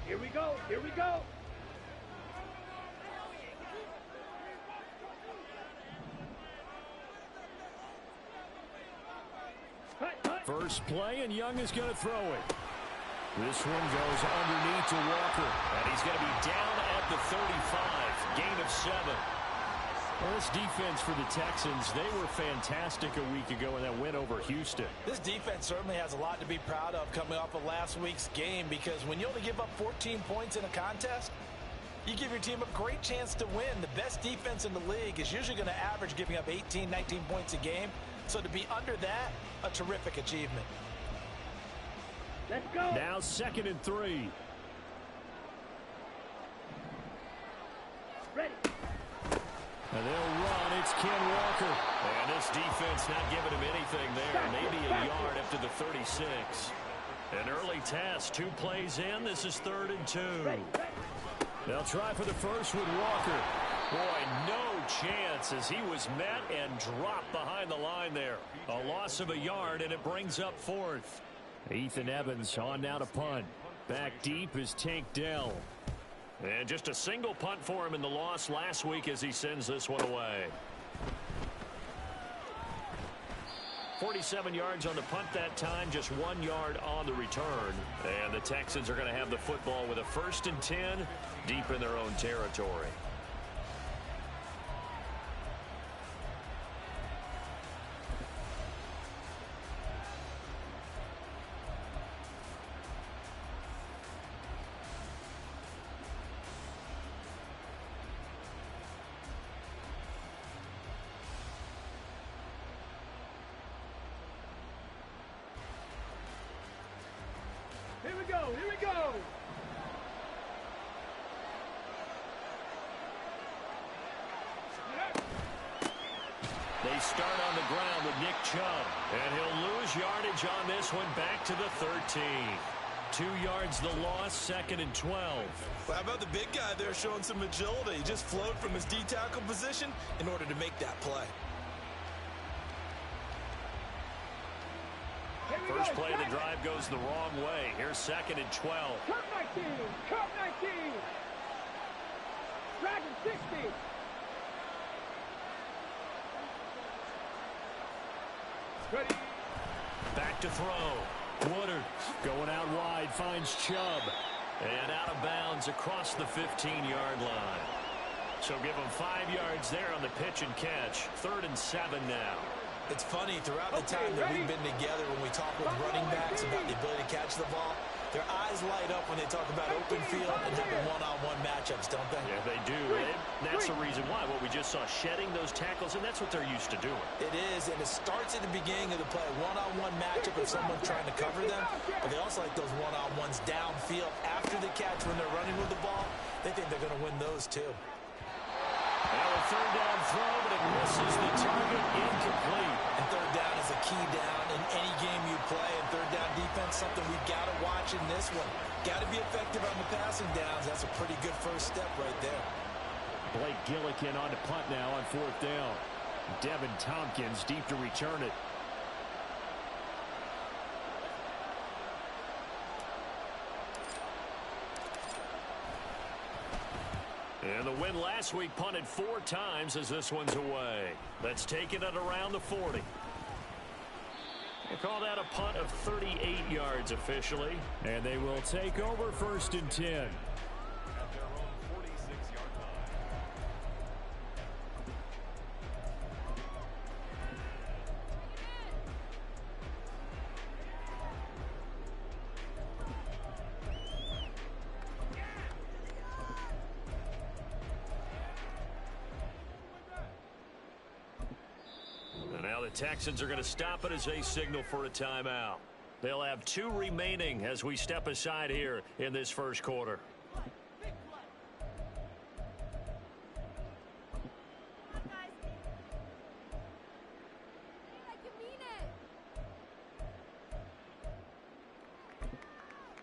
Here we go. Here we go. First play, and Young is going to throw it. This one goes underneath to Walker. And he's going to be down at the 35. Gain of 7. Well, this defense for the Texans, they were fantastic a week ago in that win over Houston. This defense certainly has a lot to be proud of coming off of last week's game, because when you only give up 14 points in a contest, you give your team a great chance to win. The best defense in the league is usually going to average giving up 18, 19 points a game. So to be under that, a terrific achievement. Let's go. Now 2nd and 3. Ready. And they'll run. It's Ken Walker. And this defense not giving him anything there. Maybe a yard up to the 36. An early test. 2 plays in. This is 3rd and 2. Ready. They'll try for the first with Walker. Boy, no chance as he was met and dropped behind the line there. A loss of a yard, and it brings up 4th. Ethan Evans on now to punt. Back deep is Tank Dell. And just a single punt for him in the loss last week as he sends this one away. 47 yards on the punt that time, just 1 yard on the return. And the Texans are going to have the football with a 1st and 10 deep in their own territory. Here we go. Here we go. They start on the ground with Nick Chubb. And he'll lose yardage on this one, back to the 13. 2 yards the loss, 2nd and 12. Well, how about the big guy there showing some agility? He just flowed from his D-tackle position in order to make that play. First play of the drive goes the wrong way. Here's 2nd and 12. Curve 19. Curve 19. Dragon 60. Ready. Back to throw. Woodard going out wide, finds Chubb. And out of bounds across the 15-yard line. So give him 5 yards there on the pitch and catch. 3rd and 7 now. It's funny, throughout the time that we've been together, when we talk with running backs about the ability to catch the ball, their eyes light up when they talk about open field and having one-on-one matchups, don't they? Yeah, they do. And that's the reason why. Well, we just saw shedding those tackles, and that's what they're used to doing. It is, and it starts at the beginning of the play. One-on-one matchup if someone's trying to cover them, but they also like those one-on-ones downfield after the catch when they're running with the ball. They think they're going to win those, too. Now a 3rd down throw, but it misses the target, incomplete. And 3rd down is a key down in any game you play. And 3rd down defense, something we've got to watch in this one. Got to be effective on the passing downs. That's a pretty good first step right there. Blake Gillikin on to punt now on 4th down. Devin Tompkins deep to return it. And the win last week punted 4 times as this one's away. Let's take it at around the 40. We'll call that a punt of 38 yards officially. And they will take over 1st and 10. Texans are going to stop it as they signal for a timeout. They'll have 2 remaining as we step aside here in this first quarter.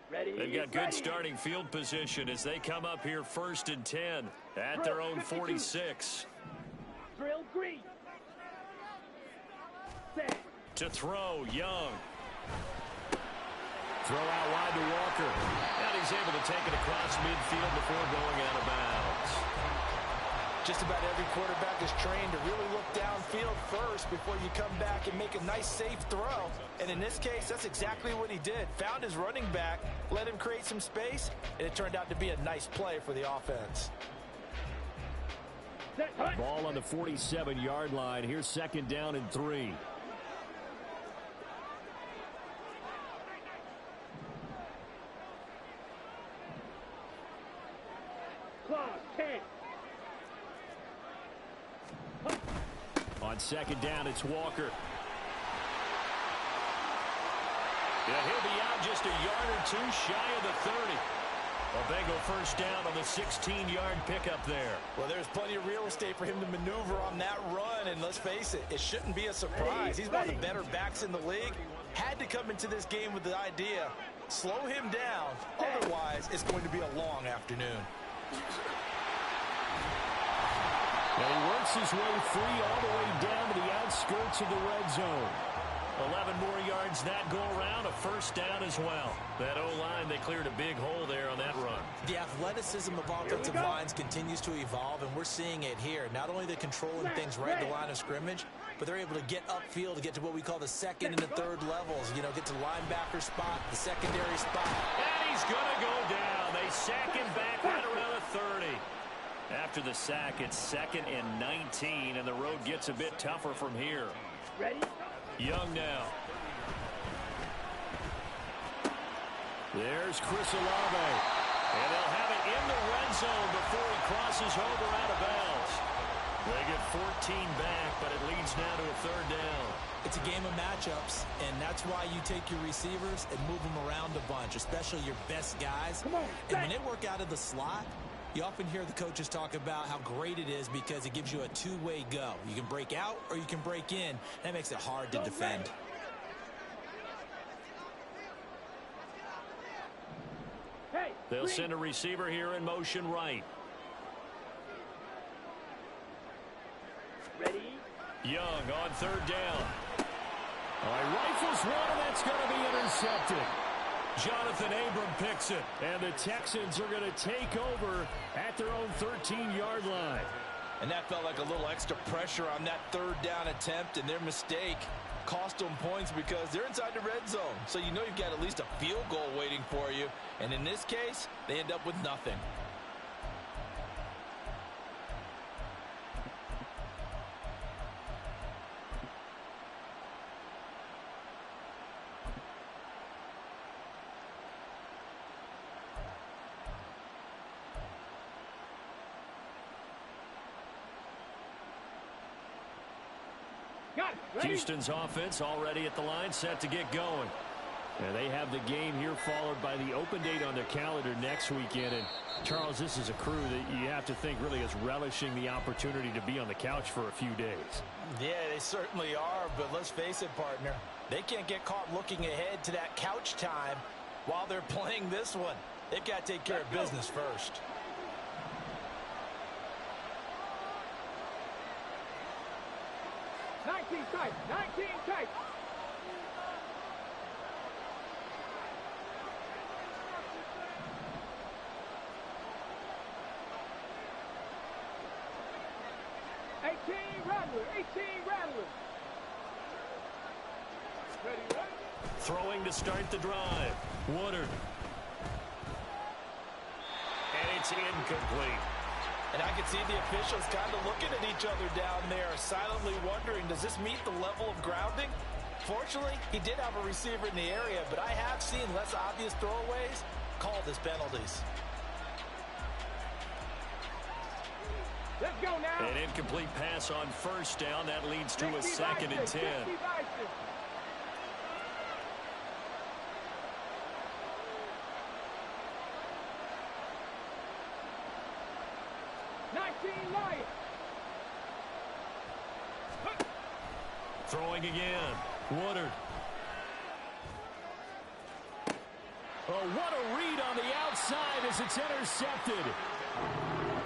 They've got good starting field position as they come up here 1st and 10 at their own 46. Drill green. To throw, Young. Throw out wide to Walker. And he's able to take it across midfield before going out of bounds. Just about every quarterback is trained to really look downfield first before you come back and make a nice, safe throw. And in this case, that's exactly what he did. Found his running back, let him create some space, and it turned out to be a nice play for the offense. Ball on the 47-yard line. Here's 2nd down and 3. Clock, 10. On 2nd down, it's Walker. Yeah, he'll be out just a yard or two shy of the 30. A Bengal first down on the 16-yard pickup there. Well, there's plenty of real estate for him to maneuver on that run, and let's face it, it shouldn't be a surprise. He's one of the better backs in the league. Had to come into this game with the idea, slow him down, otherwise it's going to be a long afternoon. Now he works his way free all the way down to the outskirts of the red zone. 11 more yards that go around, a first down as well. That O-line, they cleared a big hole there on that run. The athleticism of offensive lines continues to evolve, and we're seeing it here. Not only they're controlling things right at the line of scrimmage, but they're able to get upfield to get to what we call the 2nd and the 3rd levels. You know, get to linebacker spot, the secondary spot. And he's going to go down. They sack him back right around the 30. After the sack, it's 2nd and 19, and the road gets a bit tougher from here. Ready? Young now. There's Chris Olave. And they'll have it in the red zone before he crosses over out of bounds. They get 14 back, but it leads now to a 3rd down. It's a game of matchups, and that's why you take your receivers and move them around a bunch, especially your best guys. Come on, and when they work out of the slot, you often hear the coaches talk about how great it is because it gives you a two-way go. You can break out or you can break in. That makes it hard to defend. Hey, They'll send a receiver here in motion right. ready? Young on 3rd down. All right, rifles one, and that's going to be intercepted. Jonathan Abram picks it. And the Texans are going to take over at their own 13-yard line. And that felt like a little extra pressure on that 3rd down attempt, and their mistake cost them points because they're inside the red zone. So you know you've got at least a field goal waiting for you. And in this case, they end up with nothing. Houston's offense already at the line, set to get going. And they have the game here followed by the open date on their calendar next weekend. And, Charles, this is a crew that you have to think really is relishing the opportunity to be on the couch for a few days. Yeah, they certainly are, but let's face it, partner. They can't get caught looking ahead to that couch time while they're playing this one. They've got to take care of business first. Tight, 19 tight. Rattler, 18 Rattler. Ready, right? Throwing to start the drive. Woodard. And it's incomplete. And I can see the officials kind of looking at each other down there, silently wondering, does this meet the level of grounding? Fortunately, he did have a receiver in the area, but I have seen less obvious throwaways called as penalties. Let's go now. An incomplete pass on first down. That leads to a 2nd and 10. 19 Lions. Throwing again. Woodard. Oh, what a read on the outside as it's intercepted.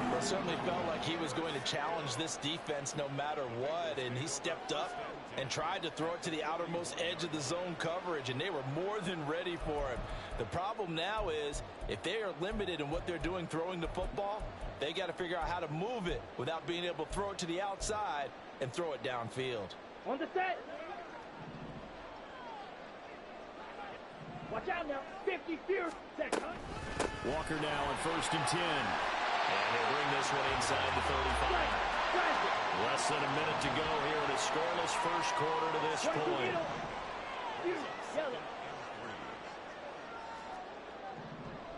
Well, it certainly felt like he was going to challenge this defense no matter what, and he stepped up, and tried to throw it to the outermost edge of the zone coverage, and they were more than ready for him. The problem now is if they are limited in what they're doing throwing the football, they got to figure out how to move it without being able to throw it to the outside and throw it downfield. On the set. Watch out now. 50 fewer seconds. Walker now on 1st and 10. And he'll bring this one inside the 35. Less than a minute to go here in a scoreless first quarter to this point.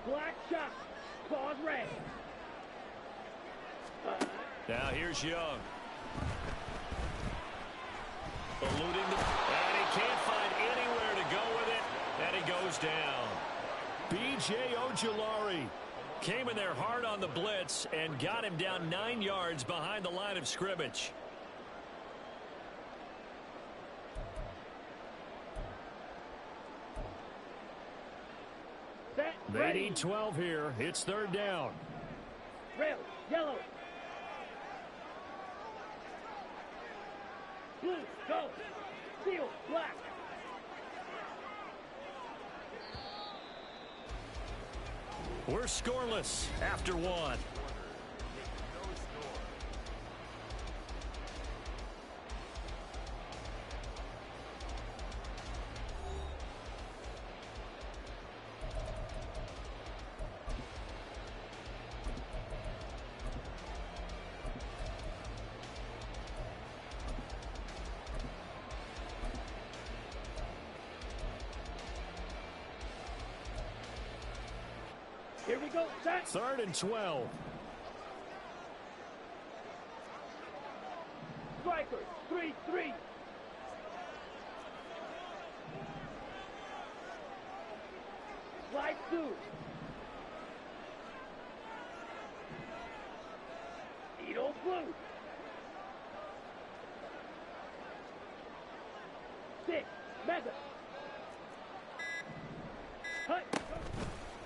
Black shot. Claws red. Now here's Young. Eluding the... And he can't find anywhere to go with it. And he goes down. B.J. Ojulari came in there hard on the blitz and got him down 9 yards behind the line of scrimmage. Set, they ready. need 12 here. It's 3rd down. Red, yellow. Blue, go. Steel, black. We're scoreless after 1. Here we go. Set. 3rd and 12. Striker, 3-3. Slide 2. Needle blue. 6. Mega. Hut.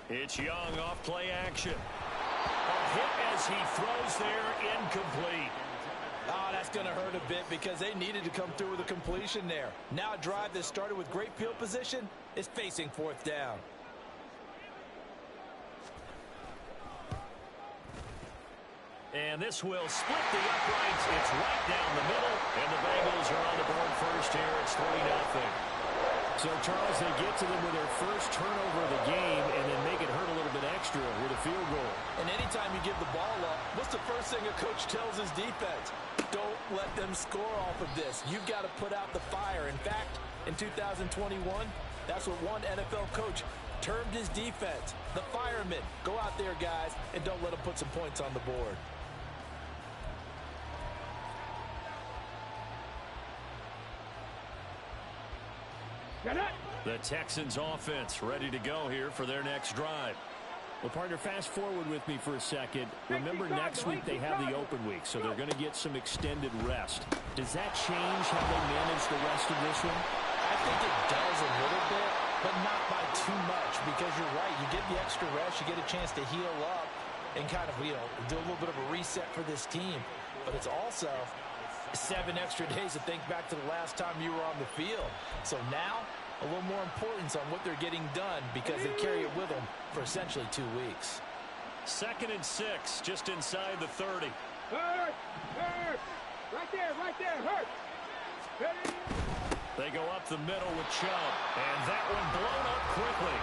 It's Young off play action. A hit as he throws there, incomplete. Oh, that's going to hurt a bit because they needed to come through with a completion there. Now a drive that started with great field position is facing 4th down. And this will split the uprights. It's right down the middle, and the Bengals are on the board first here. It's 3-0. So, Charles, they get to them with their first turnover of the game and then make it hurt a little bit extra with a field goal. And anytime you give the ball up, what's the first thing a coach tells his defense? Don't let them score off of this. You've got to put out the fire. In fact, in 2021, that's what one NFL coach termed his defense. The firemen. Go out there, guys, and don't let them put some points on the board. The Texans offense ready to go here for their next drive. Well, partner, fast forward with me for a second. Remember, next week they have the open week, so they're going to get some extended rest. Does that change how they manage the rest of this one? I think it does a little bit, but not by too much, because you're right. You get the extra rest, you get a chance to heal up and kind of, do a little bit of a reset for this team. But it's also 7 extra days to think back to the last time you were on the field. So now, a little more importance on what they're getting done because they carry it with them for essentially 2 weeks. 2nd and 6, just inside the 30. Hurt! Hurt! Right there, hurt! Ready? They go up the middle with Chubb, and that one blown up quickly.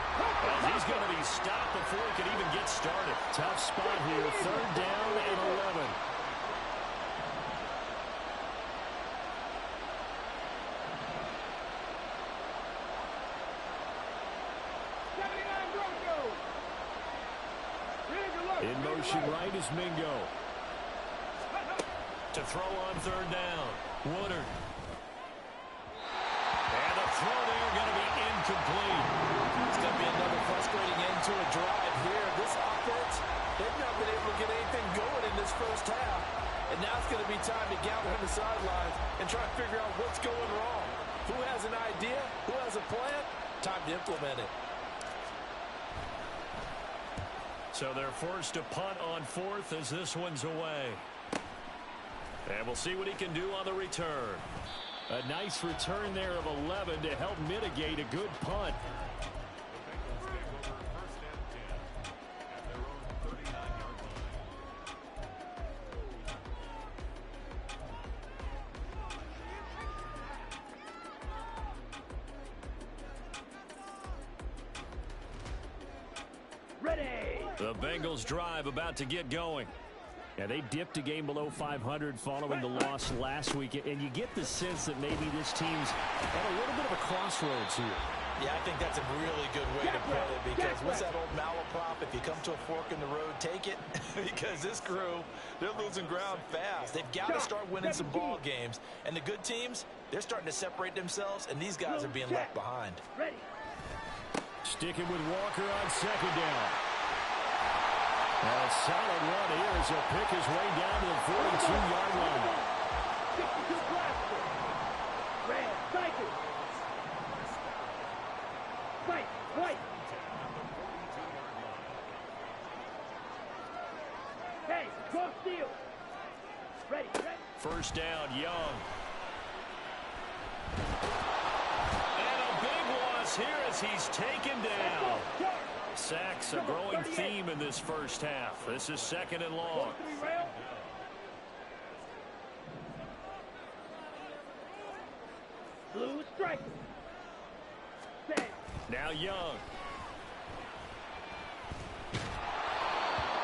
As he's going to be stopped before he can even get started. Tough spot here, 3rd down and 11. In motion right is Mingo. To throw on 3rd down. Woodard. And the throw there going to be incomplete. It's going to be another frustrating end to a drive here. This offense, they've not been able to get anything going in this first half. And now it's going to be time to gather on the sidelines and try to figure out what's going wrong. Who has an idea? Who has a plan? Time to implement it. So they're forced to punt on 4th as this one's away. And we'll see what he can do on the return. A nice return there of 11 to help mitigate a good punt. The Bengals drive about to get going. Yeah, they dipped a game below 500 following the loss last week, and you get the sense that maybe this team's at a little bit of a crossroads here. Yeah, I think that's a really good way to put it, because what's that old malaprop? If you come to a fork in the road, take it. Because this crew, they're losing ground fast. They've got to start winning some ball games. And the good teams, they're starting to separate themselves, and these guys are being left behind. Ready. Sticking with Walker on second down. A solid run here as he'll pick his way down to the 42-yard line. 62 blaster. Red, cycle. Fight, white. Hey, cross field. Ready, ready. First down, Young. And a big loss here as he's taken down. Sacks a growing theme in this first half. This is second and long. Blue striker. Now Young.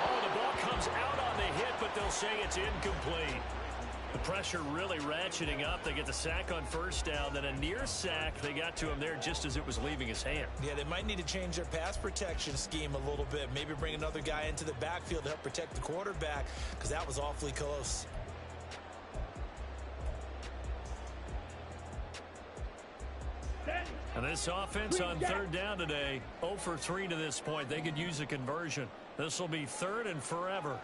Oh, the ball comes out on the hit, but they'll say it's incomplete. The pressure really ratcheting up. They get the sack on first down, then a near sack. They got to him there just as it was leaving his hand. Yeah, they might need to change their pass protection scheme a little bit. Maybe bring another guy into the backfield to help protect the quarterback, because that was awfully close. And this offense on third down today, 0 for 3 to this point. They could use a conversion. This will be third and forever.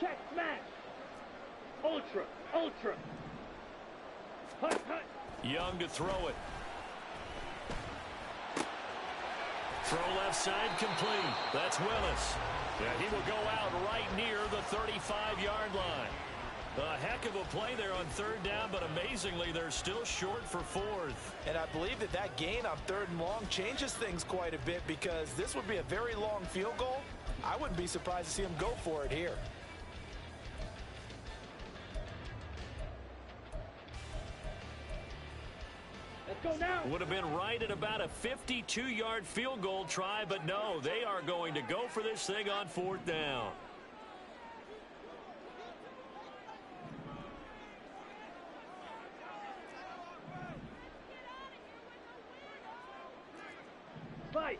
Check, smash. Ultra, ultra. Hut, hut. Young to throw it. Throw left side complete. That's Willis. Yeah, he will go out right near the 35-yard line. A heck of a play there on third down, but amazingly, they're still short for fourth. And I believe that gain on third and long changes things quite a bit, because this would be a very long field goal. I wouldn't be surprised to see him go for it here. Go now. Would have been right at about a 52-yard field goal try, but no, they are going to go for this thing on fourth down.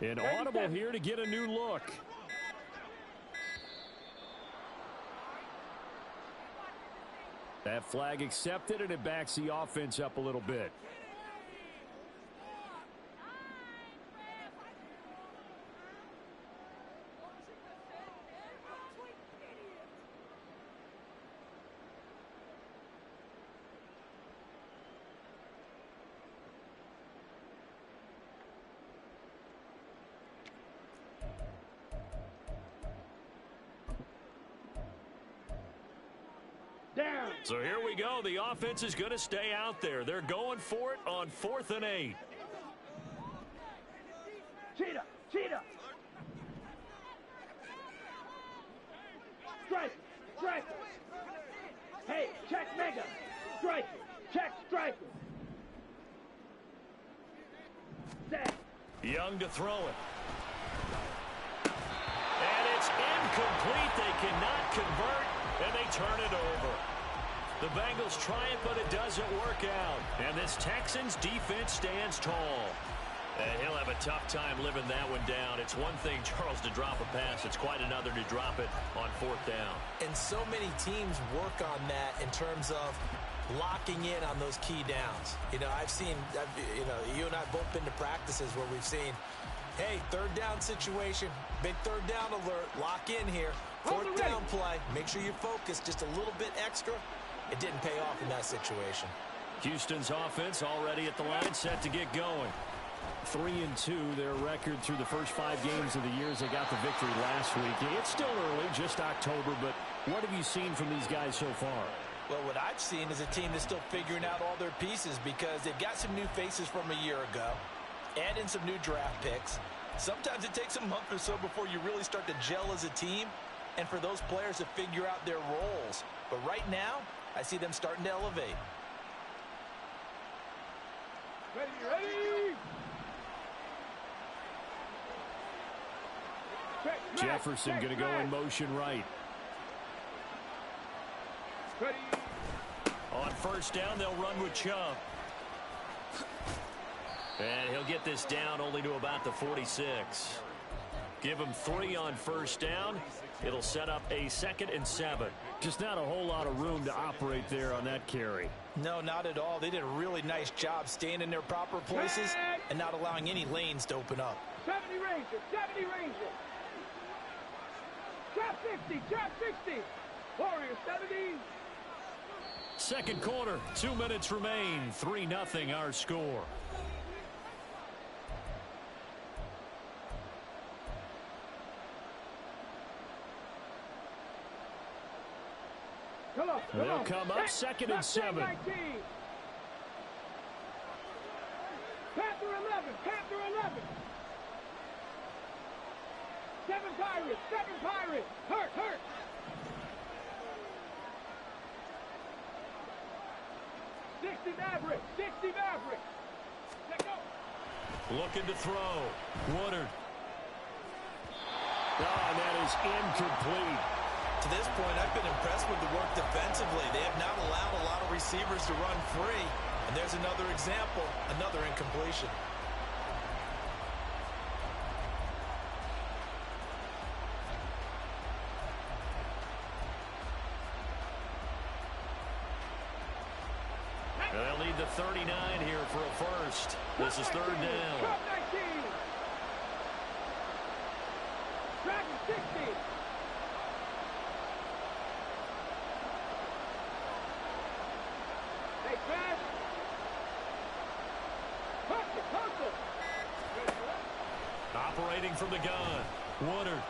An audible here to get a new look. That flag accepted, and it backs the offense up a little bit. Down. So here we go. The offense is going to stay out there. They're going for it on 4th and 8. Cheetah, cheetah. Strike, strike. Hey, check mega. Strike, check striker. Set. Young to throw it. And it's incomplete. They cannot convert, and they turn it over. The Bengals try it, but it doesn't work out. And this Texans defense stands tall. He'll have a tough time living that one down. It's one thing, Charles, to drop a pass. It's quite another to drop it on 4th down. And so many teams work on that in terms of locking in on those key downs. You know, you and I have both been to practices where we've seen, hey, third down situation, big third down alert, lock in here. Fourth down play, make sure you focus just a little bit extra. It didn't pay off in that situation. Houston's offense already at the line, set to get going. 3-2, their record through the first 5 games of the year as they got the victory last week. It's still early, just October, but what have you seen from these guys so far? Well, what I've seen is a team that's still figuring out all their pieces because they've got some new faces from a year ago, add in some new draft picks. Sometimes it takes a month or so before you really start to gel as a team and for those players to figure out their roles. But right now, I see them starting to elevate. Ready. Jefferson going to go in motion right. Ready. On first down, they'll run with Chubb. And he'll get this down only to about the 46. Give him 3 on first down. It'll set up a 2nd and 7. Just not a whole lot of room to operate there on that carry. No, not at all. They did a really nice job staying in their proper places and not allowing any lanes to open up. 70 Rangers, 70 Rangers. Drop 60, drop 60. Warriors, 70. Second quarter, 2 minutes remain. 3-0 our score. They'll come up 2nd and 7. Panther 11, Panther 11. 7 Pirates, 7 Pirates. Hurt. 60 Mavericks, 60 Mavericks. Let go. Looking to throw. Woodard. And that is incomplete. To this point, I've been impressed with the work defensively. They have not allowed a lot of receivers to run free. And there's another example, another incompletion. They'll need the 39 here for a first. This is 3rd down. Drop 19. Dragon 60. Hey, Crash. Hustle. Operating from the gun. Woodard.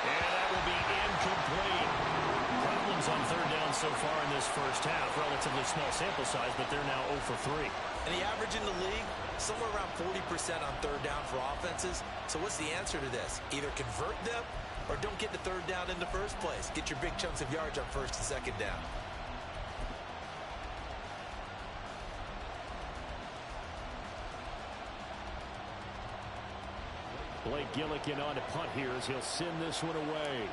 And that will be incomplete. Problems on 3rd down so far in this first half. Relatively small sample size, but they're now 0 for 3. And the average in the league, somewhere around 40% on 3rd down for offenses. So what's the answer to this? Either convert them or don't get the 3rd down in the first place. Get your big chunks of yards on 1st and 2nd down. Blake Gillikin on to punt here as he'll send this one away.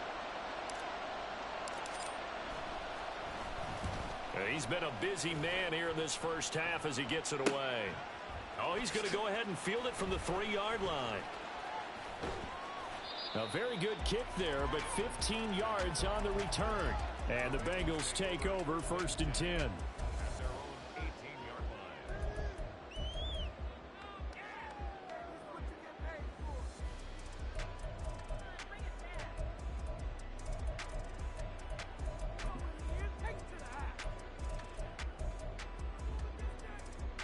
He's been a busy man here in this first half as he gets it away. Oh, he's going to go ahead and field it from the 3-yard line. A very good kick there, but 15 yards on the return. And the Bengals take over 1st and 10.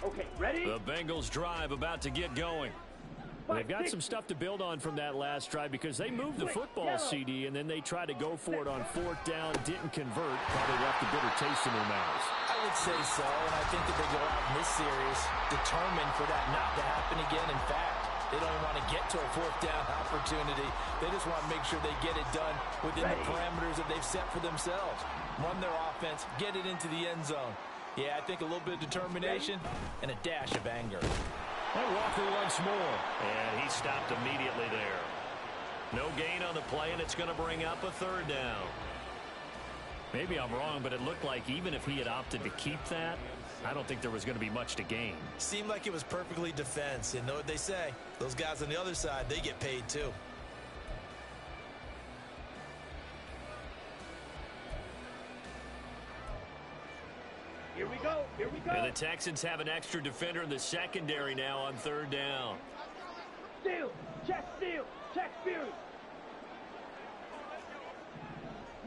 Okay, ready? The Bengals drive about to get going. They've got some stuff to build on from that last drive because they moved the football, CD, and then they tried to go for it on 4th down, didn't convert, probably left a bitter taste in their mouths. I would say so, and I think that they go out in this series determined for that not to happen again. In fact, they don't want to get to a 4th down opportunity. They just want to make sure they get it done within the parameters that they've set for themselves. Run their offense, get it into the end zone. Yeah, I think a little bit of determination and a dash of anger. And Walker once more. And he stopped immediately there. No gain on the play, and it's going to bring up a 3rd down. Maybe I'm wrong, but it looked like even if he had opted to keep that, I don't think there was going to be much to gain. Seemed like it was perfectly defense. And know what they say? Those guys on the other side, they get paid too. Here we go. And the Texans have an extra defender in the secondary now on 3rd down. Steal. Check Fury.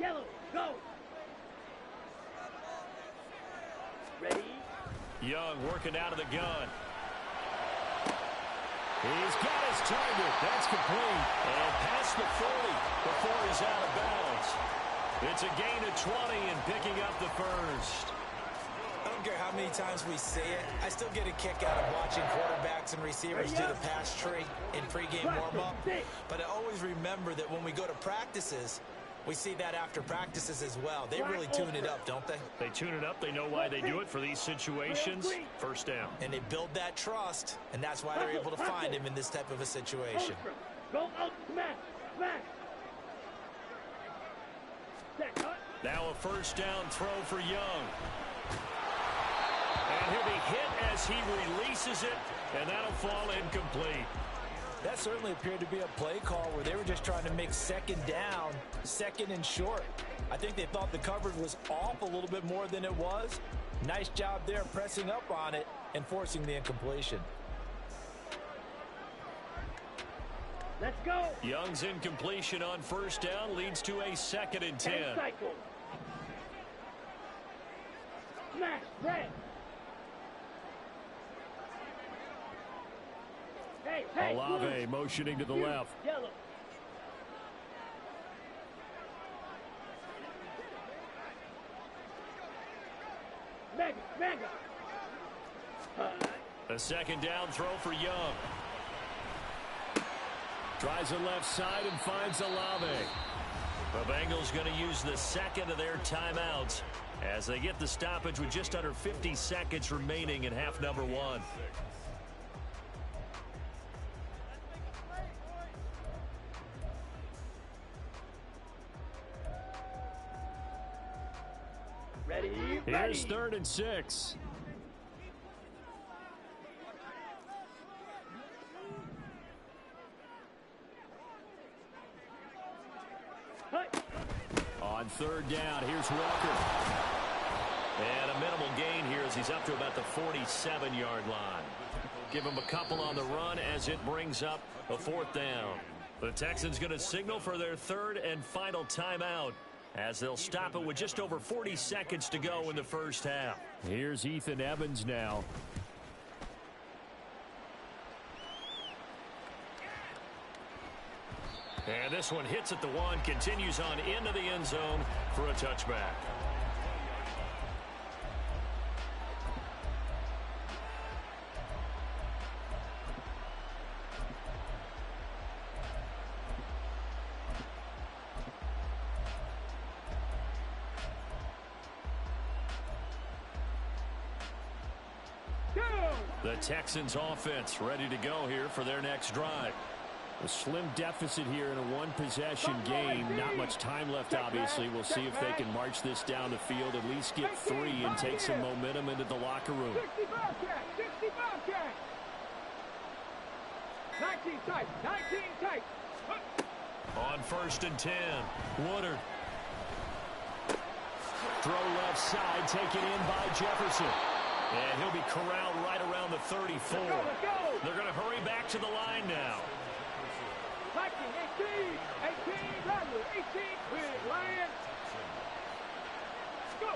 Yellow, go. Ready? Young working out of the gun. He's got his target. That's complete. And past the 40 before he's out of bounds. It's a gain of 20 and picking up the first. I don't care how many times we say it, I still get a kick out of watching quarterbacks and receivers do the pass tree in pregame warm-up. But I always remember that when we go to practices, we see that after practices as well. They really tune it up, don't they? They tune it up. They know why they do it for these situations. First down. And they build that trust, and that's why they're able to find him in this type of a situation. Go out, smash, smash. Now a first down throw for Young. And he'll be hit as he releases it, and that'll fall incomplete. That certainly appeared to be a play call where they were just trying to make second down, second and short. I think they thought the coverage was off a little bit more than it was. Nice job there pressing up on it and forcing the incompletion. Let's go. Young's incompletion on first down leads to a 2nd and 10. Cycle. Smash, red. Hey, Olave motioning to the left. Yellow. Mega. A second down throw for Young. Tries the left side and finds Olave. The Bengals going to use the second of their timeouts as they get the stoppage with just under 50 seconds remaining in half number 1. Ready. Here's 3rd and 6. On 3rd down, here's Walker. And a minimal gain here as he's up to about the 47-yard line. Give him a couple on the run as it brings up a 4th down. The Texans going to signal for their 3rd and final timeout as they'll stop it with just over 40 seconds to go in the first half. Here's Ethan Evans now. And this one hits at the 1, continues on into the end zone for a touchback. The Texans offense ready to go here for their next drive. A slim deficit here in a one-possession game. Not much time left, obviously. We'll see if they can march this down the field, at least get 3 and take some momentum into the locker room. 60 Bobcat. 19 tight. On 1st and 10, Woodard. Throw left side, taken in by Jefferson. And he'll be corralled right around the 34. Let's go. They're going to hurry back to the line now. 18, Bradley, 18, with Lion. Go.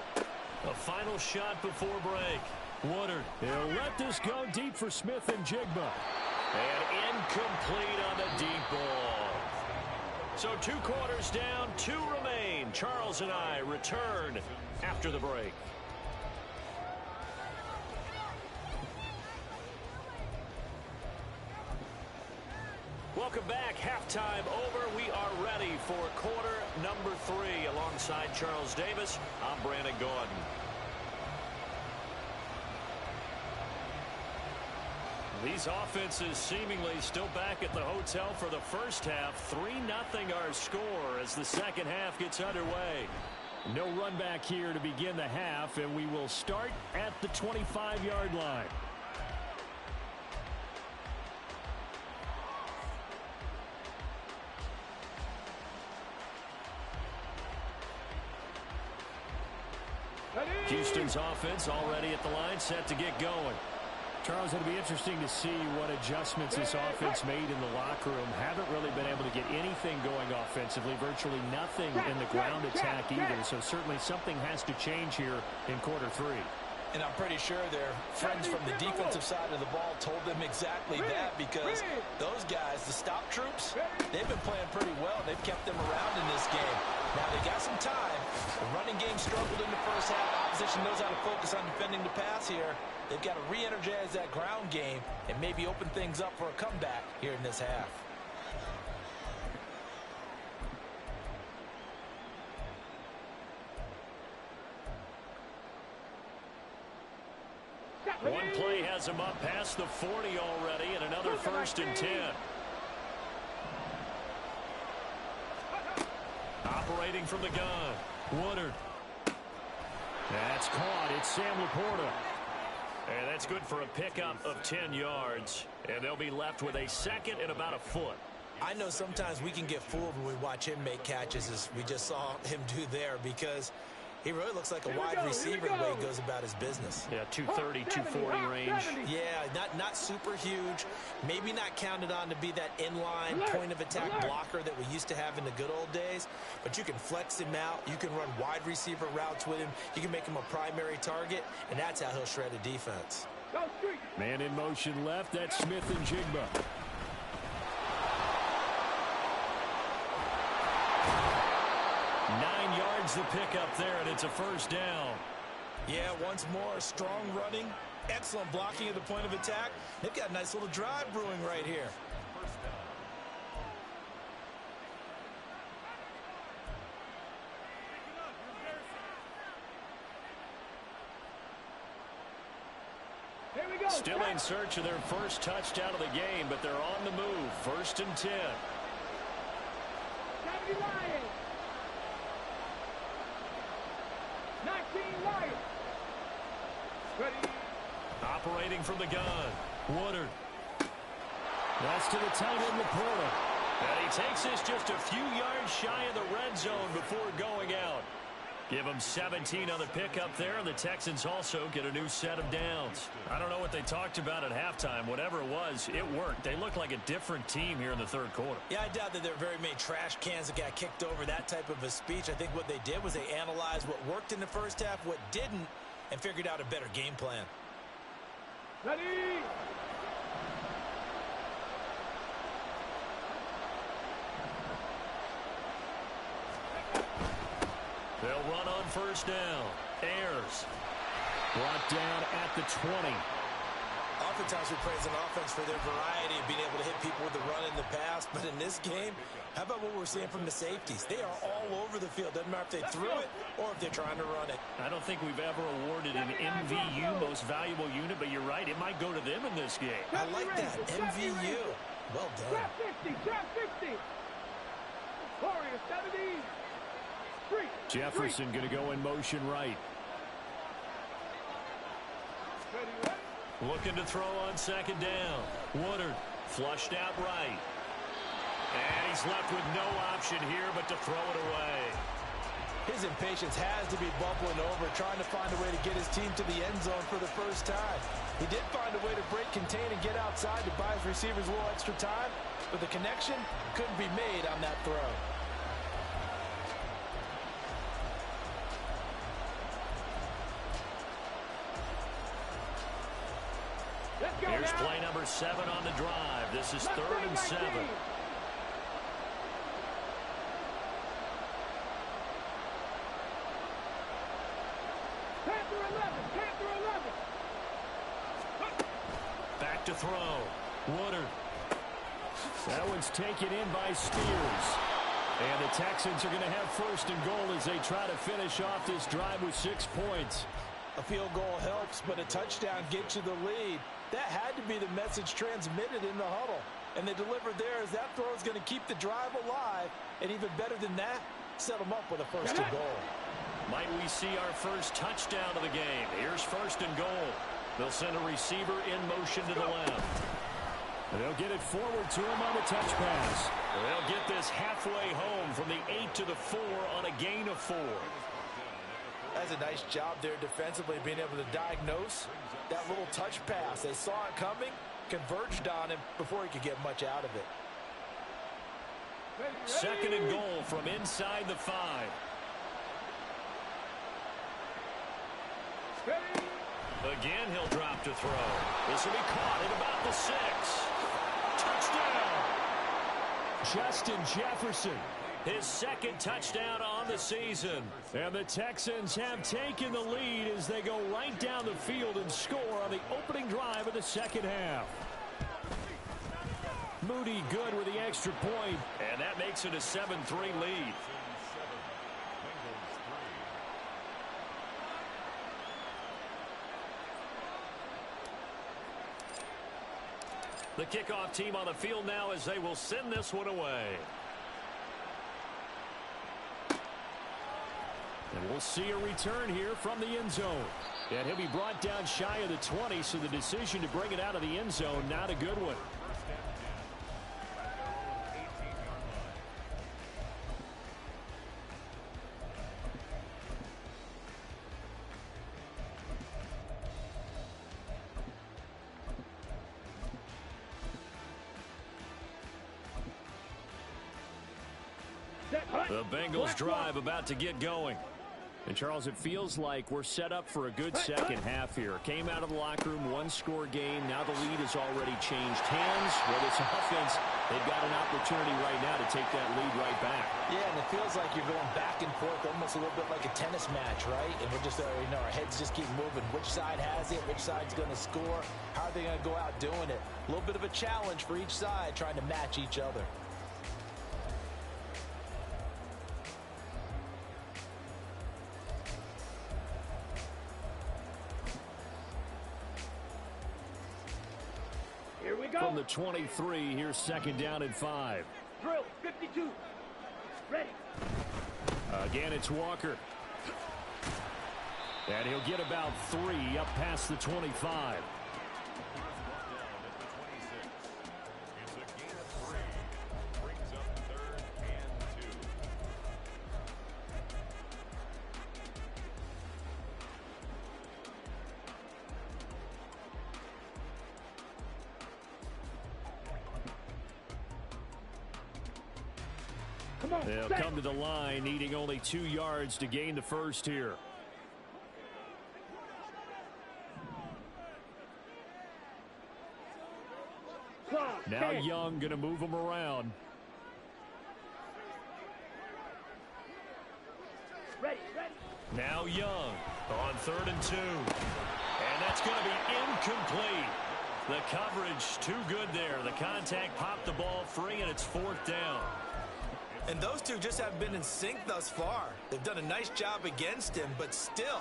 A final shot before break. Woodard. He'll let this go deep for Smith and Jigba. And incomplete on the deep ball. So 2 quarters down, 2 remain. Charles and I return after the break. Welcome back. Halftime over. We are ready for quarter number 3. Alongside Charles Davis, I'm Brandon Gordon. These offenses seemingly still back at the hotel for the first half. 3-0 our score as the second half gets underway. No run back here to begin the half, and we will start at the 25-yard line. Houston's offense already at the line, set to get going. Charles, it'll be interesting to see what adjustments this offense made in the locker room. Haven't really been able to get anything going offensively, virtually nothing in the ground attack either. So certainly something has to change here in quarter 3. And I'm pretty sure their friends from the defensive side of the ball told them exactly that, because those guys, the stop troops, they've been playing pretty well. They've kept them around in this game. Now, they got some time. The running game struggled in the first half. Opposition knows how to focus on defending the pass here. They've got to re-energize that ground game and maybe open things up for a comeback here in this half. One play has him up past the 40 already, and another 1st and 10. Operating from the gun, Woodard. That's caught. It's Sam Laporta. And that's good for a pickup of 10 yards. And they'll be left with a 2nd and about a foot. I know sometimes we can get fooled when we watch him make catches, as we just saw him do there, because he really looks like a wide receiver the way he goes about his business. Yeah, 230, 240 range. Yeah, not super huge. Maybe not counted on to be that inline point-of-attack blocker that we used to have in the good old days. But you can flex him out. You can run wide receiver routes with him. You can make him a primary target, and that's how he'll shred a defense. Man in motion left. That's Smith and Jigba. The pickup there, and it's a 1st down. Yeah, once more, strong running, excellent blocking at the point of attack. They've got a nice little drive brewing right here. Here we go. Still in search of their first touchdown of the game, but they're on the move. 1st and 10. 70 Lions. 19 Lions. Ready. Operating from the gun, Woodard. That's to the tight end, Laporta. And he takes this just a few yards shy of the red zone before going out. Give them 17 on the pickup there, and the Texans also get a new set of downs. I don't know what they talked about at halftime. Whatever it was, it worked. They look like a different team here in the 3rd quarter. Yeah, I doubt that there are very many trash cans that got kicked over, that type of a speech. I think what they did was they analyzed what worked in the first half, what didn't, and figured out a better game plan. Ready. They'll run on 1st down. Ayers Brought down at the 20. Oftentimes we praise an offense for their variety of being able to hit people with the run in the pass, but in this game, how about what we're seeing from the safeties? They are all over the field. Doesn't matter if they threw it or if they're trying to run it. I don't think we've ever awarded an MVU, most valuable unit, but you're right, it might go to them in this game. I like that, MVU. Well done. Trap 60, trap 60. Warriors 70. Jefferson going to go in motion right. Looking to throw on 2nd down. Woodard flushed out right. And he's left with no option here but to throw it away. His impatience has to be bubbling over, trying to find a way to get his team to the end zone for the first time. He did find a way to break contain and get outside to buy his receivers a little extra time, but the connection couldn't be made on that throw. Here's play number 7 on the drive. This is 3rd and 7. Panther 11, Panther 11. Back to throw. Woodard. That one's taken in by Spears. And the Texans are going to have 1st and goal as they try to finish off this drive with 6 points. A field goal helps, but a touchdown gets you the lead. That had to be the message transmitted in the huddle. And they delivered there as that throw is going to keep the drive alive. And even better than that, set them up with a 1st and goal. Might we see our first touchdown of the game? Here's 1st and goal. They'll send a receiver in motion to the left. And they'll get it forward to him on the touch pass. They'll get this halfway home from the 8 to the 4 on a gain of 4. That's a nice job there defensively, being able to diagnose that little touch pass. They saw it coming, converged on him before he could get much out of it. 2nd and goal from inside the 5. Again, he'll drop to throw. This will be caught at about the 6. Touchdown! Justin Jefferson. His second touchdown on the season. And the Texans have taken the lead as they go right down the field and score on the opening drive of the second half. Moody good with the extra point. And that makes it a 7-3 lead. The kickoff team on the field now as they will send this one away. And we'll see a return here from the end zone. And he'll be brought down shy of the 20, so the decision to bring it out of the end zone, not a good one. The Bengals drive about to get going. And, Charles, it feels like we're set up for a good second half here. Came out of the locker room, one-score game. Now the lead has already changed hands. With this offense, they've got an opportunity right now to take that lead right back. Yeah, and it feels like you're going back and forth almost a little bit like a tennis match, right? And we're just, our heads just keep moving. Which side has it? Which side's going to score? How are they going to go out doing it? A little bit of a challenge for each side, trying to match each other. From the 23, here's second down and 5. Drill, 52. Ready. Again, it's Walker. And he'll get about 3 up past the 25. They'll come to the line, needing only 2 yards to gain the first here. Now Young going to move him around. Now Young on 3rd and 2. And that's going to be incomplete. The coverage too good there. The contact popped the ball free, and it's 4th down. And those two just haven't been in sync thus far. They've done a nice job against him, but still,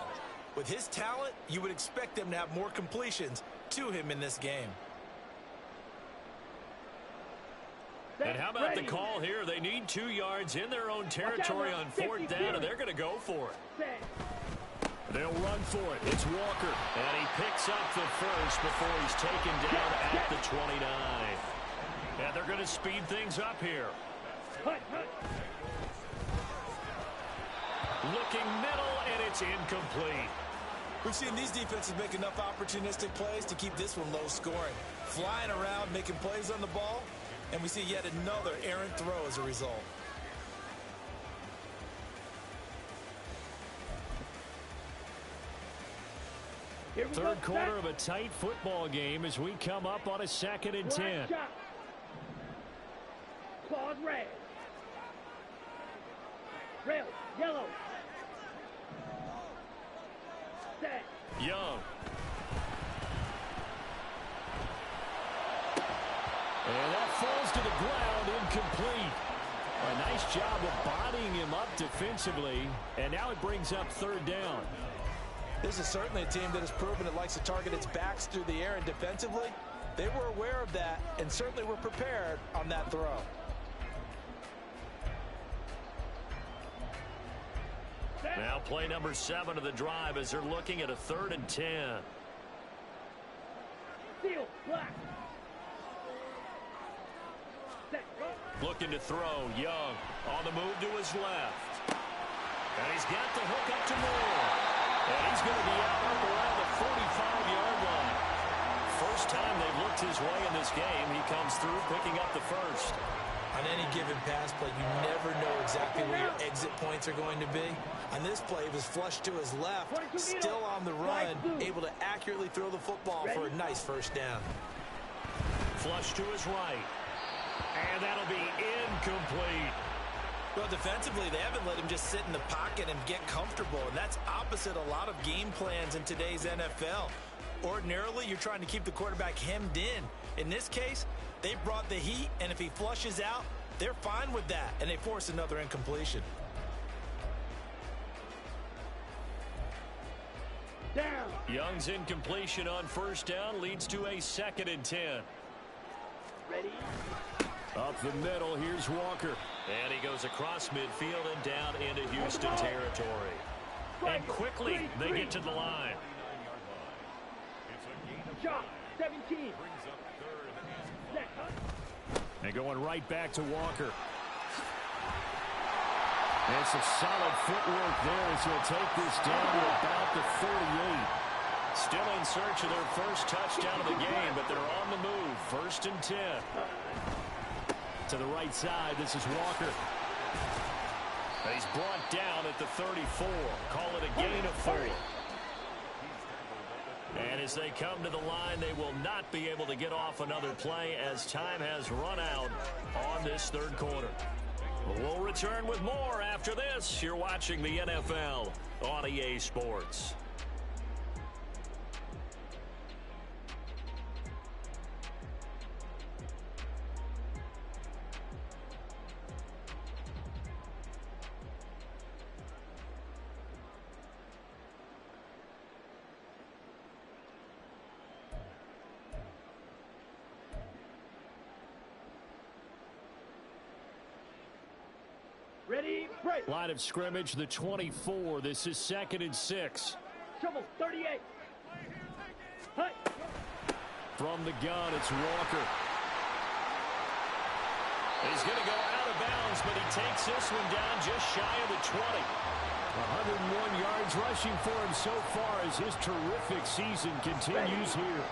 with his talent, you would expect them to have more completions to him in this game. And how about the call here? They need 2 yards in their own territory on 4th down, and they're going to go for it. They'll run for it. It's Walker. And he picks up the first before he's taken down at the 29. And they're going to speed things up here. Looking middle, and it's incomplete. We've seen these defenses make enough opportunistic plays to keep this one low scoring. Flying around, making plays on the ball, and we see yet another errant throw as a result. Third quarter of a tight football game as we come up on a 2nd and 10. Claws red. Rail, yellow. Set. Young. And that falls to the ground, incomplete. A nice job of bodying him up defensively, and now it brings up 3rd down. This is certainly a team that has proven it likes to target its backs through the air, and defensively, they were aware of that and certainly were prepared on that throw. Now play number 7 of the drive as they're looking at a 3rd and 10. Seal, black. Looking to throw, Young on the move to his left. And he's got the hook up to Moore. And he's going to be out up around the 45-yard line. First time they've looked his way in this game. He comes through picking up the first. I On any given pass play, you never know exactly where your exit points are going to be. On this play, he was flushed to his left, still on the run, able to accurately throw the football for a nice first down. Flush to his right. And that'll be incomplete. Well, defensively, they haven't let him just sit in the pocket and get comfortable, and that's opposite a lot of game plans in today's NFL. Ordinarily, you're trying to keep the quarterback hemmed in. In this case, they brought the heat, and if he flushes out, they're fine with that, and they force another incompletion. Down. Young's incompletion on first down leads to a 2nd and 10. Ready? Up the middle, here's Walker. And he goes across midfield and down into Houston territory. And quickly, they get to the line. Shot, 17. And going right back to Walker. And some solid footwork there as he'll take this down to about the 38. Still in search of their first touchdown of the game, but they're on the move. 1st and 10. To the right side, this is Walker. He's brought down at the 34. Call it a gain of 4. And as they come to the line, they will not be able to get off another play as time has run out on this 3rd quarter. We'll return with more after this. You're watching the NFL on EA Sports. Ready, break. Line of scrimmage, the 24. This is 2nd and 6. Shovel, 38. Hut. From the gun, it's Walker. He's going to go out of bounds, but he takes this one down just shy of the 20. 101 yards rushing for him so far as his terrific season continues here.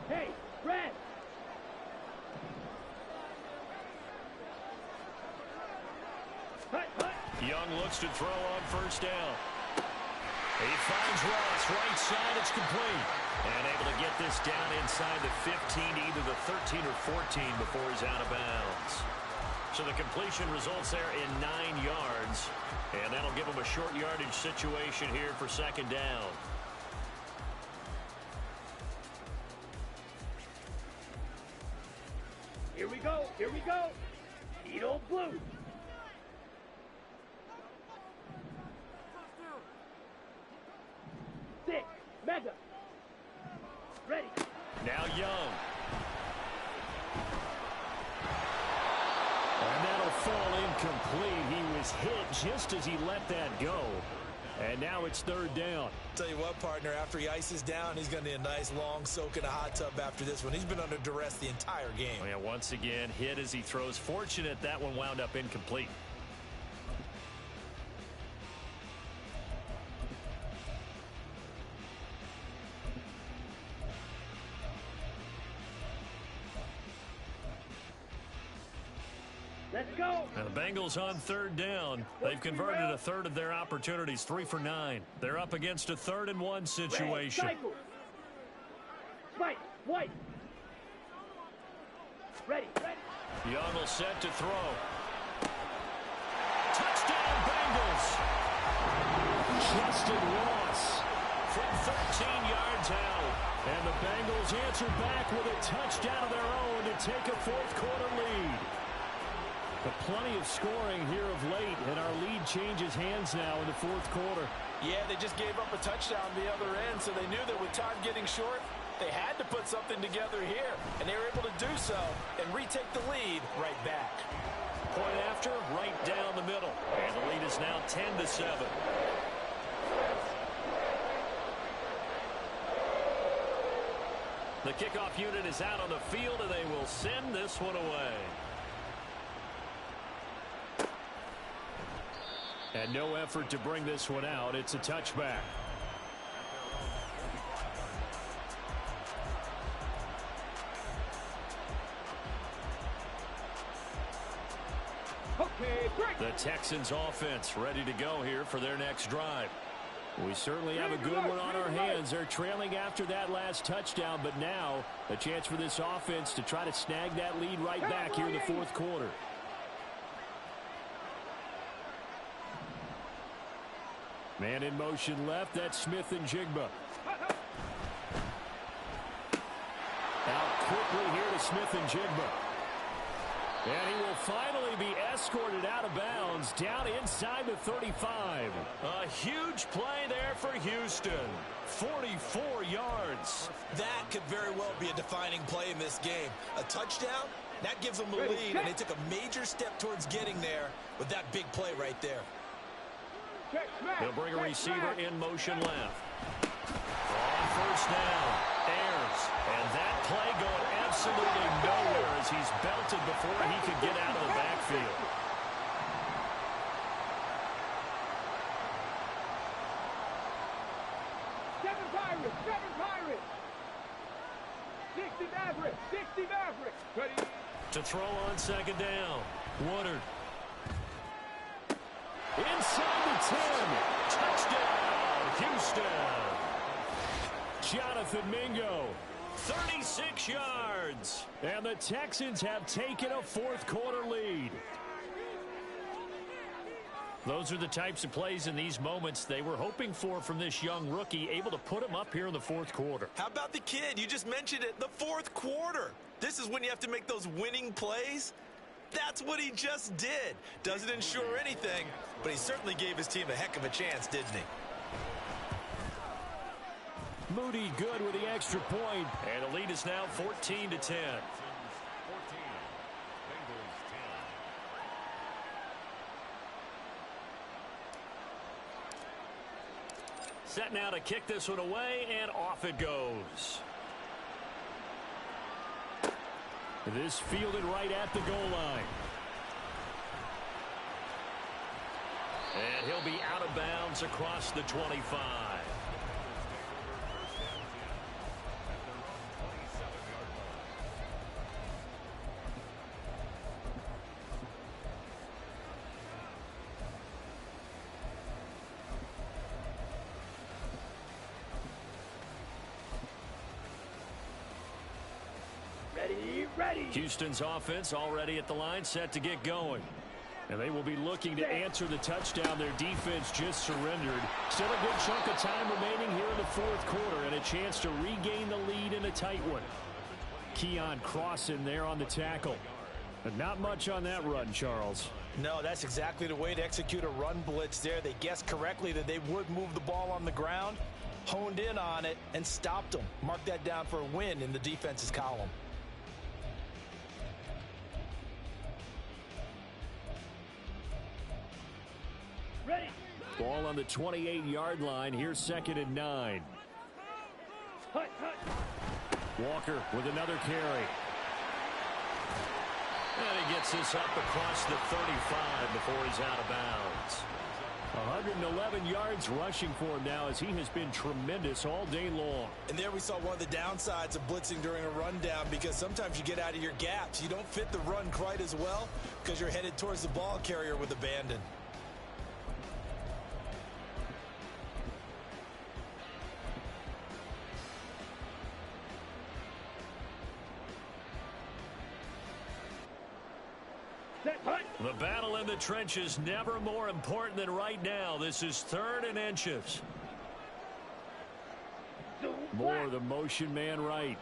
Hey, red. Hut, hut. Young looks to throw on first down. He finds Ross, right side, it's complete. And able to get this down inside the 15, either the 13 or 14 before he's out of bounds. So the completion results there in 9 yards. And that'll give him a short yardage situation here for 2nd down. Here we go, here we go. Eat old blue. Six, mega. Ready. Now Young. And that'll fall incomplete. He was hit just as he let that go. And now it's 3rd down. Tell you what, partner, after he ices down, he's going to need a nice long soak in a hot tub after this one. He's been under duress the entire game. Oh, yeah, once again, hit as he throws. Fortunate that one wound up incomplete. Let's go. Now the Bengals on 3rd down. They've converted a 1/3 of their opportunities, 3 for 9. They're up against a 3rd and 1 situation. Cycle. Spike, white. Ready, ready. Young will set to throw. Touchdown Bengals. Justin Ross From 13 yards out. And the Bengals answer back with a touchdown of their own to take a 4th quarter lead. But plenty of scoring here of late, and our lead changes hands now in the 4th quarter. Yeah, they just gave up a touchdown the other end, so they knew that with time getting short, they had to put something together here, and they were able to do so and retake the lead right back. Point after, right down the middle. And the lead is now 10-7. The kickoff unit is out on the field, and they will send this one away. And no effort to bring this one out. It's a touchback. Okay, break. The Texans offense ready to go here for their next drive. We certainly have a good one on our hands. They're trailing after that last touchdown, but now a chance for this offense to try to snag that lead right back here in the fourth quarter. Man in motion left. That's Smith and Jigba. Out quickly here to Smith and Jigba. And he will finally be escorted out of bounds down inside the 35. A huge play there for Houston. 44 yards. That could very well be a defining play in this game. A touchdown, that gives them the lead, and they took a major step towards getting there with that big play right there. They'll bring a receiver in motion left. On first down, Ayers. And that play going absolutely nowhere as he's belted before he could get out of the backfield. Seven Pirates. 60 Mavericks. Ready. To throw on second down. Woodard. Inside the 10. Touchdown, Houston. Jonathan Mingo. 36 yards. And the Texans have taken a fourth quarter lead. Those are the types of plays in these moments they were hoping for from this young rookie, able to put him up here in the fourth quarter. How about the kid? You just mentioned it, the fourth quarter. This is when you have to make those winning plays. That's what he just did. Doesn't ensure anything, but he certainly gave his team a heck of a chance, didn't he? Moody good with the extra point. And the lead is now 14-10. Set now to kick this one away, and off it goes. This fielded right at the goal line. And he'll be out of bounds across the 25. Ready. Houston's offense already at the line, set to get going. And they will be looking to answer the touchdown their defense just surrendered. Still a good chunk of time remaining here in the fourth quarter and a chance to regain the lead in a tight one. Keon Crossan there on the tackle. But not much on that run, Charles. No, that's exactly the way to execute a run blitz there. They guessed correctly that they would move the ball on the ground, honed in on it, and stopped them. Mark that down for a win in the defense's column. Ready. Ball on the 28-yard line. Here's 2nd and 9. Hut. Walker with another carry. And he gets this up across the 35 before he's out of bounds. 111 yards rushing for him now as he has been tremendous all day long. And there we saw one of the downsides of blitzing during a rundown, because sometimes you get out of your gaps. You don't fit the run quite as well because you're headed towards the ball carrier with abandon. The battle in the trenches never more important than right now. This is 3rd and inches. More of the motion man right.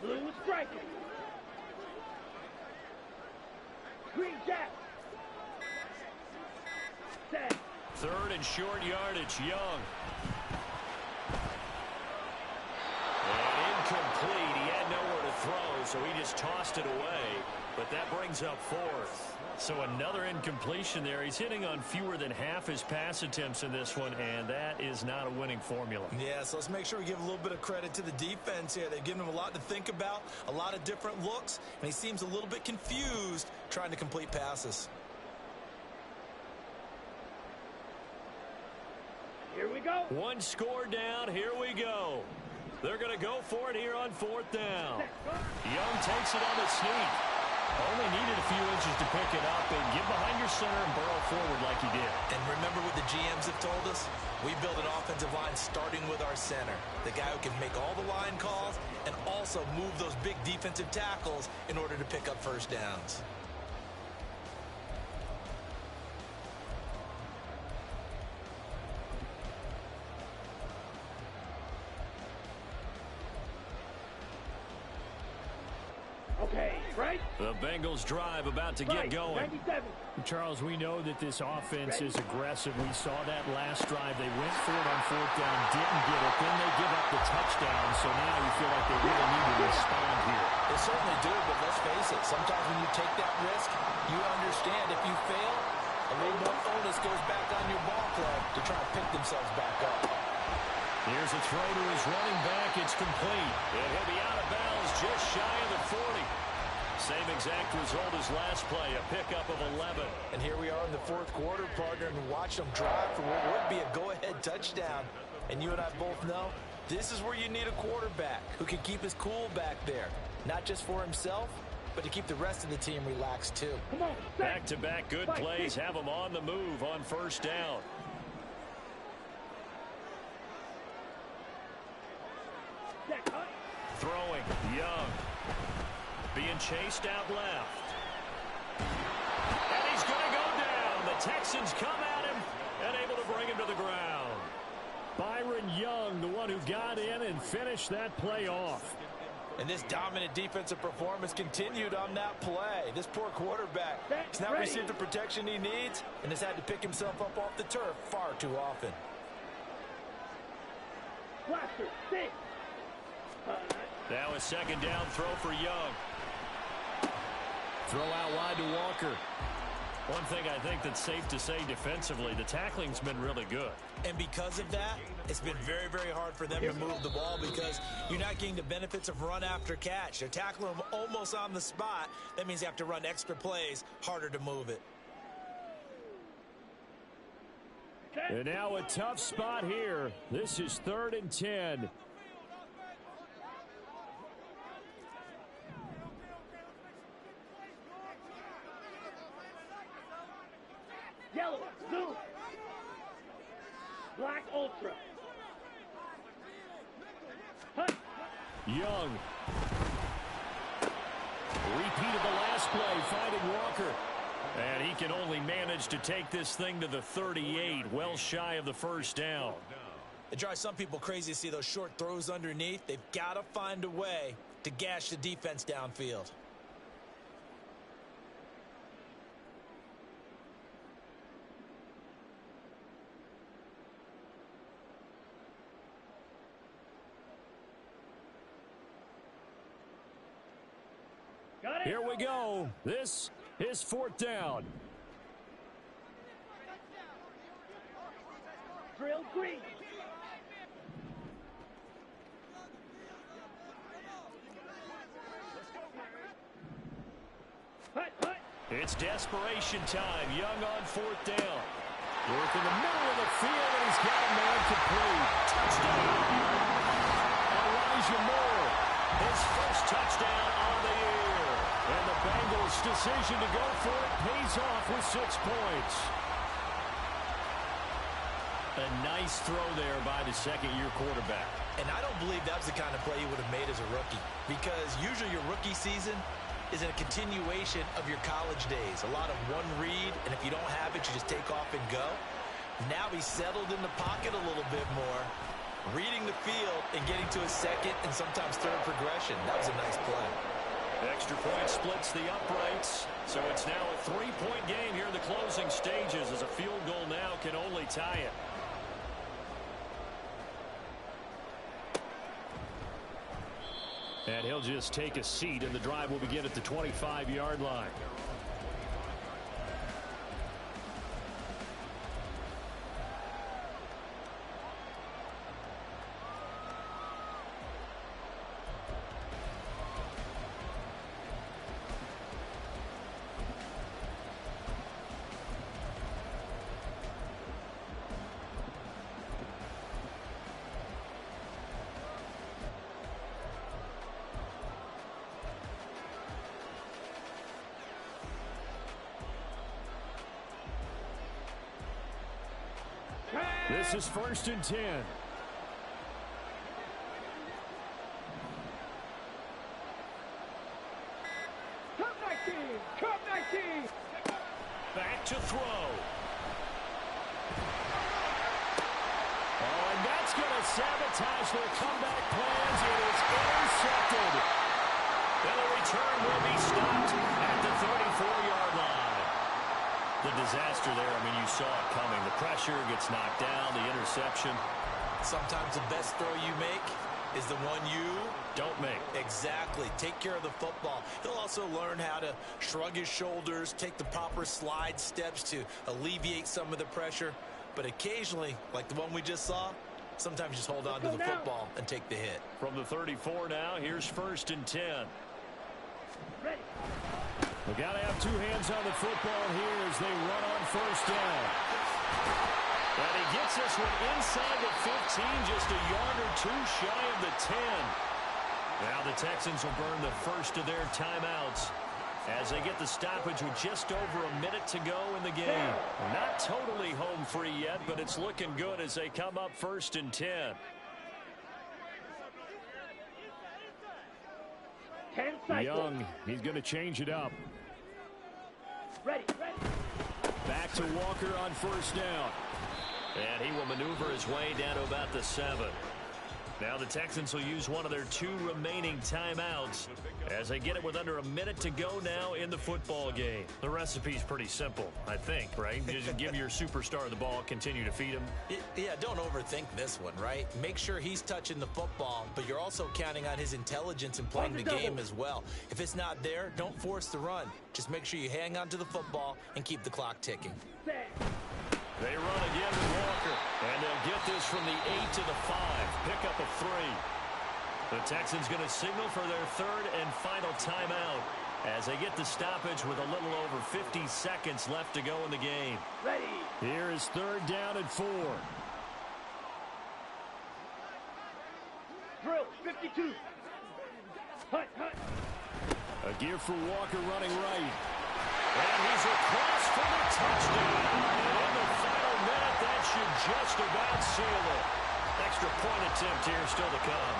Blue striker. Green jack. Set. 3rd and short yardage, Young. Incomplete. He had nowhere to throw, so he just tossed it away. But that brings up 4th. So another incompletion there. He's hitting on fewer than half his pass attempts in this one, and that is not a winning formula. Yeah, so let's make sure we give a little bit of credit to the defense here. They've given him a lot to think about, a lot of different looks, and he seems a little bit confused trying to complete passes. Here we go. One score down. Here we go. They're going to go for it here on 4th down. Young takes it on the sneak. Only needed a few inches to pick it up and get behind your center and burrow forward like he did. And remember what the GMs have told us? We build an offensive line starting with our center, the guy who can make all the line calls and also move those big defensive tackles in order to pick up first downs. Okay, right? The Bengals drive about to get going. 97. Charles, we know that this offense is aggressive. We saw that last drive. They went for it on 4th down, didn't get it. Then they give up the touchdown. So now you feel like they really need to respond here. They certainly do, but let's face it. Sometimes when you take that risk, you understand if you fail, a little more onus goes back on your ball club to try to pick themselves back up. Here's a throw to his running back. It's complete. And he'll be out of bounds just shy of the 40. Same exact result as last play, a pickup of 11. And here we are in the 4th quarter, partner, and watch them drive for what would be a go-ahead touchdown. And you and I both know this is where you need a quarterback who can keep his cool back there, not just for himself, but to keep the rest of the team relaxed too. Come on, Back-to-back good plays have them on the move on 1st down. Throwing, Young. Being chased out left. And he's going to go down. The Texans come at him and able to bring him to the ground. Byron Young, the one who got in and finished that play off. And this dominant defensive performance continued on that play. This poor quarterback has not received the protection he needs and has had to pick himself up off the turf far too often. Blaster, 6. Now a 2nd down throw for Young. Throw out wide to Walker. One thing I think that's safe to say defensively, the tackling's been really good. And because of that, it's been very, very hard for them to move the ball because you're not getting the benefits of run after catch. They're tackling them almost on the spot. That means you have to run extra plays, harder to move it. And now a tough spot here. This is 3rd and 10. Yellow, blue. Black Ultra. Hunt. Young. Repeated the last play, finding Walker. And he can only manage to take this thing to the 38, well shy of the 1st down. It drives some people crazy to see those short throws underneath. They've got to find a way to gash the defense downfield. Here we go. This is 4th down. Drill green. It's desperation time. Young on 4th down. Work in the middle of the field, and he's got a man complete. Touchdown! Elijah Moore, his first touchdown on the year. And the Bengals' decision to go for it pays off with 6 points. A nice throw there by the 2nd-year quarterback. And I don't believe that was the kind of play he would have made as a rookie, because usually your rookie season is a continuation of your college days. A lot of one read, and if you don't have it, you just take off and go. Now he's settled in the pocket a little bit more, reading the field and getting to his 2nd and sometimes 3rd progression. That was a nice play. Extra point splits the uprights, so it's now a 3-point game here in the closing stages as a field goal now can only tie it. And he'll just take a seat, and the drive will begin at the 25-yard line. This is 1st and 10. Cup 19. Cup 19. Back to throw. Oh, and that's going to sabotage their comeback plans. It is intercepted. And the return will be stopped at the 34-yard line. The disaster there, I mean, you saw it coming. The pressure gets knocked down, the interception. Sometimes the best throw you make is the one you don't make. Exactly. Take care of the football. He'll also learn how to shrug his shoulders, take the proper slide steps to alleviate some of the pressure. But occasionally, like the one we just saw, sometimes just hold on to the football and take the hit. From the 34 now, here's 1st and 10. Ready. We got to have two hands on the football here as they run on 1st down. And he gets this one inside the 15, just a yard or two shy of the 10. Now the Texans will burn the first of their timeouts as they get the stoppage with just over a minute to go in the game. Not totally home free yet, but it's looking good as they come up 1st and 10. 10 seconds. Young, he's going to change it up. Ready. Ready. Back to Walker on 1st down. And he will maneuver his way down to about the 7. Now the Texans will use one of their 2 remaining timeouts as they get it with under a minute to go now in the football game. The recipe's pretty simple, I think, right? Just give your superstar the ball, continue to feed him. Yeah, don't overthink this one, right? Make sure he's touching the football, but you're also counting on his intelligence in playing the game as well. If it's not there, don't force the run. Just make sure you hang on to the football and keep the clock ticking. They run again with Walker, and they'll get this from the 8 to the 5. Pick up a 3. The Texans going to signal for their 3rd and final timeout as they get the stoppage with a little over 50 seconds left to go in the game. Ready. Here is 3rd down and 4. Drill 52. Hunt. A gear for Walker running right. And he's across for the touchdown. And in the final minute, that should just about seal it. Extra point attempt here still to come.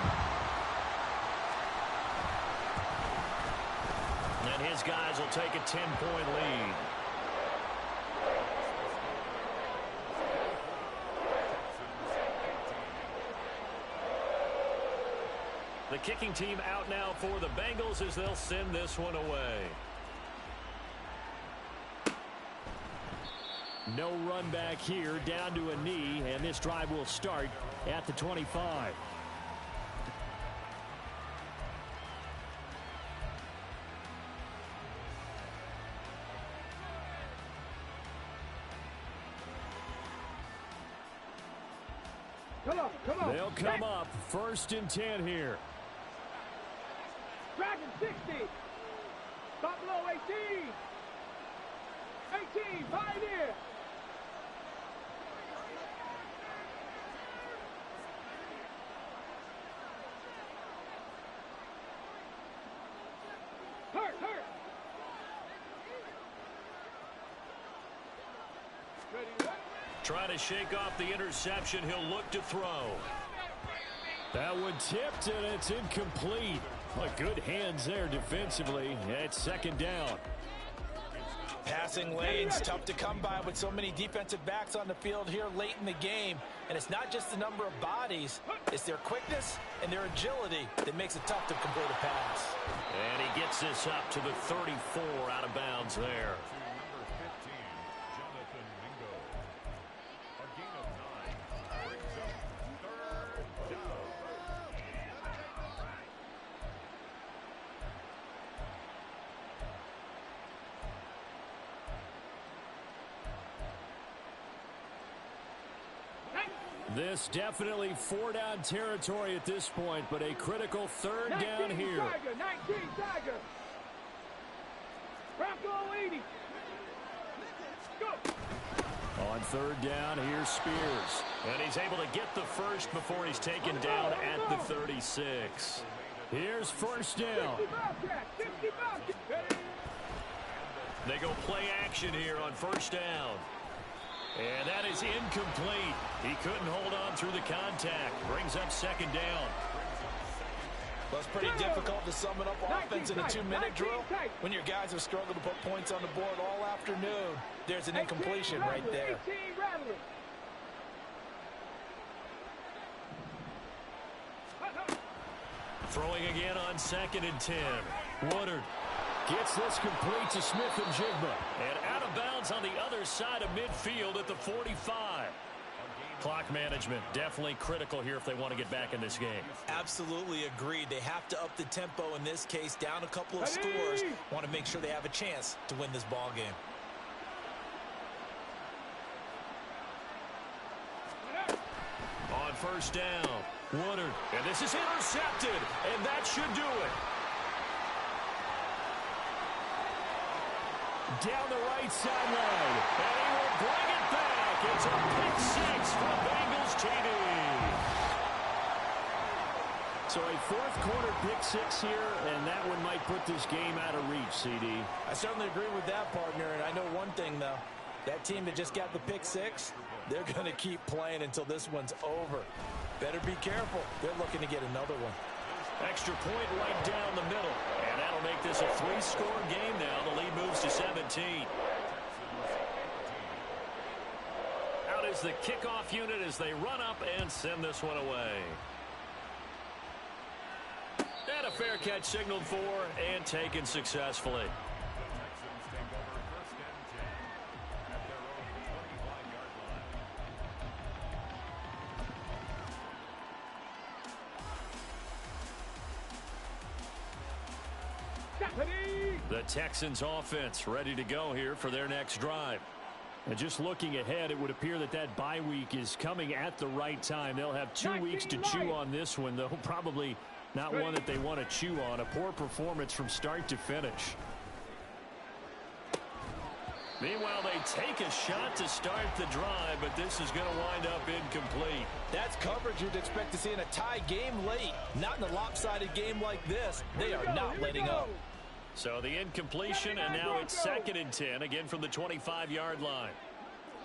And his guys will take a 10-point lead. The kicking team out now for the Bengals as they'll send this one away. No run back here, down to a knee, and this drive will start at the 25. Come on. They'll come up 1st and 10 here. Dragon 60. Stop below 18. 18. Pioneer. Hurt. Ready. Trying to shake off the interception. He'll look to throw. That one tipped, and it's incomplete. But good hands there defensively at 2nd down. Passing lanes, tough to come by with so many defensive backs on the field here late in the game. And it's not just the number of bodies, it's their quickness and their agility that makes it tough to complete a pass. And he gets this up to the 34 out of bounds there. This definitely 4-down territory at this point, but a critical 3rd down here. 19 Tiger. Bronco 80. Go. On 3rd down, here's Spears. And he's able to get the first before he's taken down at the 36. Here's 1st down. 50 Bobcat. They go play action here on 1st down. And that is incomplete. He couldn't hold on through the contact. Brings up second down. Well, it's pretty difficult to sum it up offense in a 2-minute drill when your guys have struggled to put points on the board all afternoon. There's an incompletion right there. Throwing again on 2nd and 10. Woodard gets this complete to Smith-Njigba. And out of bounds on the other side of midfield at the 45. Clock management definitely critical here if they want to get back in this game. Absolutely agreed. They have to up the tempo in this case, down a couple of scores. Want to make sure they have a chance to win this ball game. On first down, Woodard. And this is intercepted, and that should do it. Down the right sideline. And he will bring it back. It's a pick six from Bengals TD. So a fourth-quarter pick six here, and that one might put this game out of reach, CD. I certainly agree with that, partner, and I know one thing, though. That team that just got the pick six, they're going to keep playing until this one's over. Better be careful. They're looking to get another one. Extra point right down the middle. And that'll make this a 3-score game now. The lead moves to 17. Out is the kickoff unit as they run up and send this one away. And a fair catch signaled for and taken successfully. The Texans offense ready to go here for their next drive. And just looking ahead, it would appear that that bye week is coming at the right time. They'll have 2 weeks to chew on this one, though probably not one that they want to chew on. A poor performance from start to finish. Meanwhile, they take a shot to start the drive, but this is going to wind up incomplete. That's coverage you'd expect to see in a tie game late. Not in a lopsided game like this. They are not letting up. So the incompletion, and now it's 2nd and 10, again from the 25-yard line.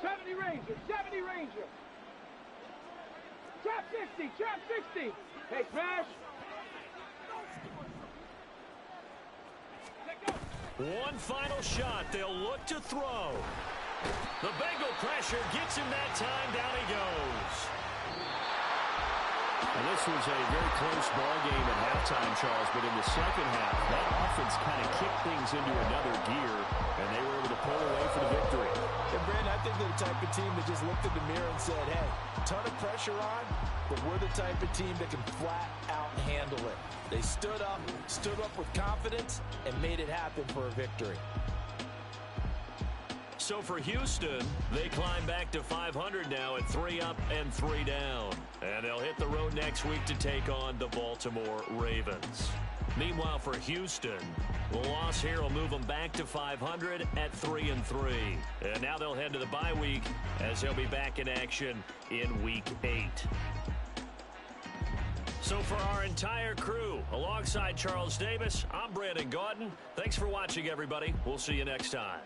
70 Ranger, 70 Ranger. Trap 60, trap 60. Hey, Crash. One final shot. They'll look to throw. The Bengal pressure gets him that time. Down he goes. And this was a very close ball game at halftime, Charles, but in the second half, that offense kind of kicked things into another gear, and they were able to pull away for the victory. And, Brandon, I think they're the type of team that just looked in the mirror and said, hey, ton of pressure on, but we're the type of team that can flat out handle it. They stood up with confidence, and made it happen for a victory. So for Houston, they climb back to 500 now at 3 up and 3 down. And they'll hit the road next week to take on the Baltimore Ravens. Meanwhile, for Houston, the loss here will move them back to 500 at 3 and 3. And now they'll head to the bye week as they'll be back in action in Week 8. So for our entire crew, alongside Charles Davis, I'm Brandon Gaudin. Thanks for watching, everybody. We'll see you next time.